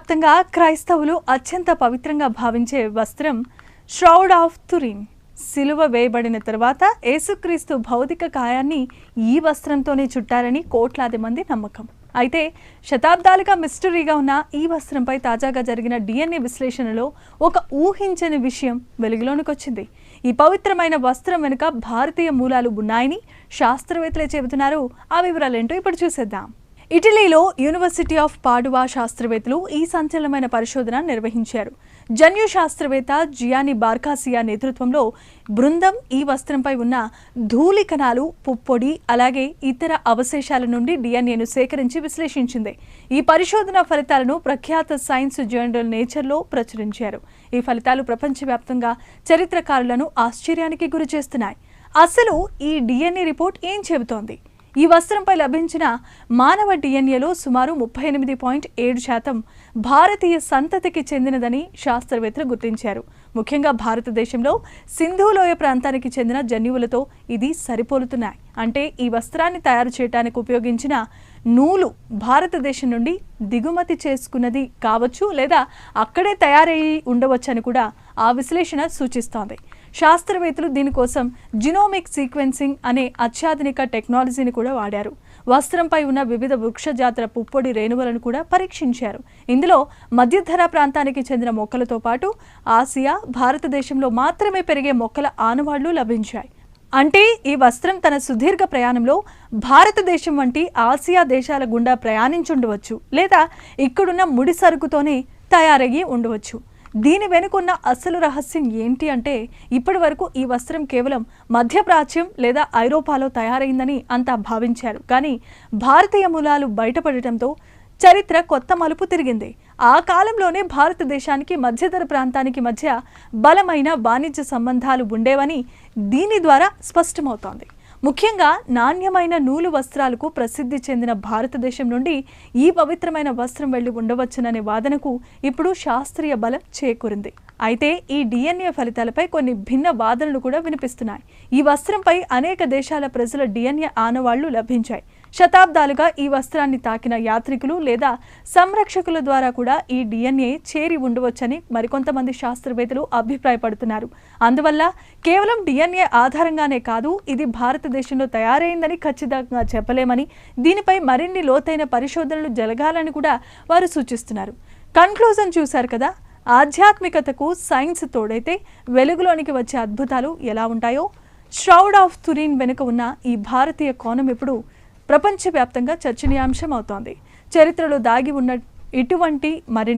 ప్రపంచవ్యాప్తంగా క్రైస్తవులు అత్యంత పవిత్రంగా భావించే వస్త్రం ష్రౌడ్ ఆఫ్ తురిన్. సిలువ వేయబడిన తర్వాత యేసుక్రీస్తు భౌతిక కాయాన్ని ఈ వస్త్రంతోనే చుట్టారని కోట్లాది మంది నమ్మకం. అయితే శతాబ్దాలుగా మిస్టరీగా ఉన్న ఈ వస్త్రంపై తాజాగా జరిగిన DNA విశ్లేషణలో ఒక ఊహించని విషయం వెలుగులోనికి వచ్చింది. ఈ పవిత్రమైన వస్త్రం వెనుక భారతీయ మూలాలు ఉన్నాయని శాస్త్రవేత్తలే చెబుతున్నారు. ఆ వివరాలేంటో ఇప్పుడు చూసేద్దాం. ఇటలీలో యూనివర్సిటీ ఆఫ్ పాడువా శాస్త్రవేత్తలు ఈ సంచలనమైన పరిశోధన నిర్వహించారు. జన్యు శాస్త్రవేత్త జియాని బార్కాసియా నేతృత్వంలో బృందం ఈ వస్త్రంపై ఉన్న ధూళి కణాలు, పుప్పొడి, అలాగే ఇతర అవశేషాల నుండి DNAను సేకరించి విశ్లేషించింది. ఈ పరిశోధన ఫలితాలను ప్రఖ్యాత సైన్స్ జర్నల్ నేచర్లో ప్రచురించారు. ఈ ఫలితాలు ప్రపంచవ్యాప్తంగా చరిత్రకారులను ఆశ్చర్యానికి గురి చేస్తున్నాయి. అసలు ఈ DNA రిపోర్ట్ ఏం చెబుతోంది? ఈ వస్త్రంపై లభించిన మానవ DNAలో సుమారు 38.7% భారతీయ సంతతికి చెందినదని శాస్త్రవేత్తలు గుర్తించారు. ముఖ్యంగా భారతదేశంలో సింధులోయ ప్రాంతానికి చెందిన జన్యువులతో ఇది సరిపోలుతున్నాయి. అంటే ఈ వస్త్రాన్ని తయారు చేయడానికి ఉపయోగించిన నూలు భారతదేశం నుండి దిగుమతి చేసుకున్నది కావచ్చు, లేదా అక్కడే తయారయ్యి ఉండవచ్చని కూడా ఆ విశ్లేషణ సూచిస్తోంది. శాస్త్రవేత్తలు దీనికోసం జినోమిక్ సీక్వెన్సింగ్ అనే అత్యాధునిక టెక్నాలజీని కూడా వాడారు. వస్త్రంపై ఉన్న వివిధ వృక్షజాతుల పుప్పొడి రేణువులను కూడా పరీక్షించారు. ఇందులో మధ్యధరా ప్రాంతానికి చెందిన మొక్కలతో పాటు ఆసియా, భారతదేశంలో మాత్రమే పెరిగే మొక్కల ఆనవాళ్లు లభించాయి. అంటే ఈ వస్త్రం తన సుదీర్ఘ ప్రయాణంలో భారతదేశం వంటి ఆసియా దేశాల గుండా ప్రయాణించుండవచ్చు, లేదా ఇక్కడున్న ముడి సరుకుతోనే తయారయ్యి ఉండవచ్చు. దీని వెనుకున్న అసలు రహస్యం ఏంటి అంటే, ఇప్పటి వరకు ఈ వస్త్రం కేవలం మధ్యప్రాచ్యం లేదా ఐరోపాలో తయారైందని అంతా భావించారు. కానీ భారతీయ మూలాలు బయటపడటంతో చరిత్ర కొత్త మలుపు తిరిగింది. ఆ కాలంలోనే భారతదేశానికి మధ్యధర ప్రాంతానికి మధ్య బలమైన వాణిజ్య సంబంధాలు ఉండేవని దీని ద్వారా స్పష్టమవుతోంది. ముఖ్యంగా నాణ్యమైన నూలు వస్త్రాలకు ప్రసిద్ధి చెందిన భారతదేశం నుండి ఈ పవిత్రమైన వస్త్రం వెళ్లి ఉండవచ్చుననే వాదనకు ఇప్పుడు శాస్త్రీయ బలం చేకూరింది. అయితే ఈ DNA ఫలితాలపై కొన్ని భిన్న వాదనలు కూడా వినిపిస్తున్నాయి. ఈ వస్త్రంపై అనేక దేశాల ప్రజల DNA ఆనవాళ్లు లభించాయి. శతాబ్దాలుగా ఈ వస్త్రాన్ని తాకిన యాత్రికులు లేదా సంరక్షకుల ద్వారా కూడా ఈ DNA చేరి ఉండవచ్చని మరికొంతమంది శాస్త్రవేత్తలు అభిప్రాయపడుతున్నారు. అందువల్ల కేవలం DNA ఆధారంగానే కాదు, ఇది భారతదేశంలో తయారైందని ఖచ్చితంగా చెప్పలేమని, దీనిపై మరిన్ని లోతైన పరిశోధనలు జరగాలని కూడా వారు సూచిస్తున్నారు. కన్క్లూజన్ చూశారు కదా, ఆధ్యాత్మికతకు సైన్స్ తోడైతే వెలుగులోనికి వచ్చే అద్భుతాలు ఎలా ఉంటాయో. ష్రౌడ్ ఆఫ్ తురిన్ వెనుక ఉన్న ఈ భారతీయ కోణం ఇప్పుడు ప్రపంచవ్యాప్తంగా చర్చనీయాంశం అవుతోంది. చరిత్రలో దాగి ఉన్న ఇటువంటి మరిన్ని